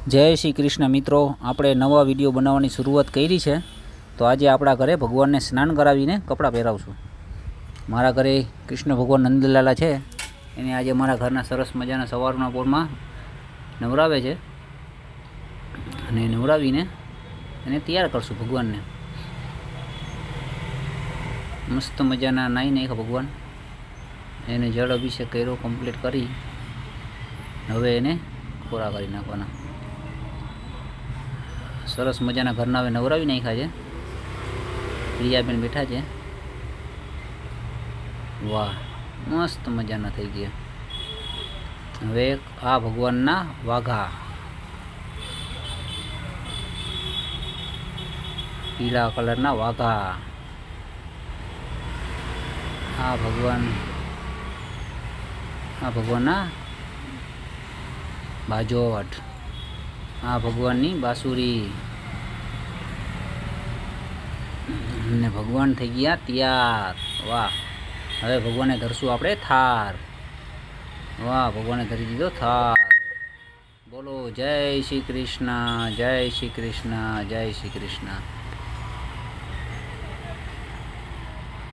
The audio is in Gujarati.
જય શ્રી કૃષ્ણ મિત્રો, આપણે નવા વિડીયો બનાવવાની શરૂઆત કરી છે. તો આજે આપણા ઘરે ભગવાનને સ્નાન કરાવીને કપડાં પહેરાવશું. મારા ઘરે કૃષ્ણ ભગવાન નંદલાલા છે, એને આજે મારા ઘરના સરસ મજાના સવારના પોરમાં નવરાવે છે અને નવરાવીને એને તૈયાર કરશું. ભગવાનને મસ્ત મજાના નાહી નાખ્યા ભગવાન, એને જળ અભિષેક કર્યો કમ્પ્લીટ કરી. હવે એને કોરા કરી નાખવાના. સરસ મજાના ઘરના હવે નવરાવી નાખ્યા છે. પ્રિયાબેન બેઠા છે. વાહ, મસ્ત મજાના થઈ ગયા. હવે આ ભગવાનના વાઘા, પીળા કલરના વાઘા. આ ભગવાનના બાજોટ, આ ભગવાનની બાંસુરી. અને ભગવાન થઈ ગયા તૈયાર. વાહ, હવે ભગવાનને ધરશું આપણે થાર. વાહ, ભગવાને ધરી દીધો થાર. બોલો જય શ્રી કૃષ્ણ, જય શ્રી કૃષ્ણ, જય શ્રી કૃષ્ણ.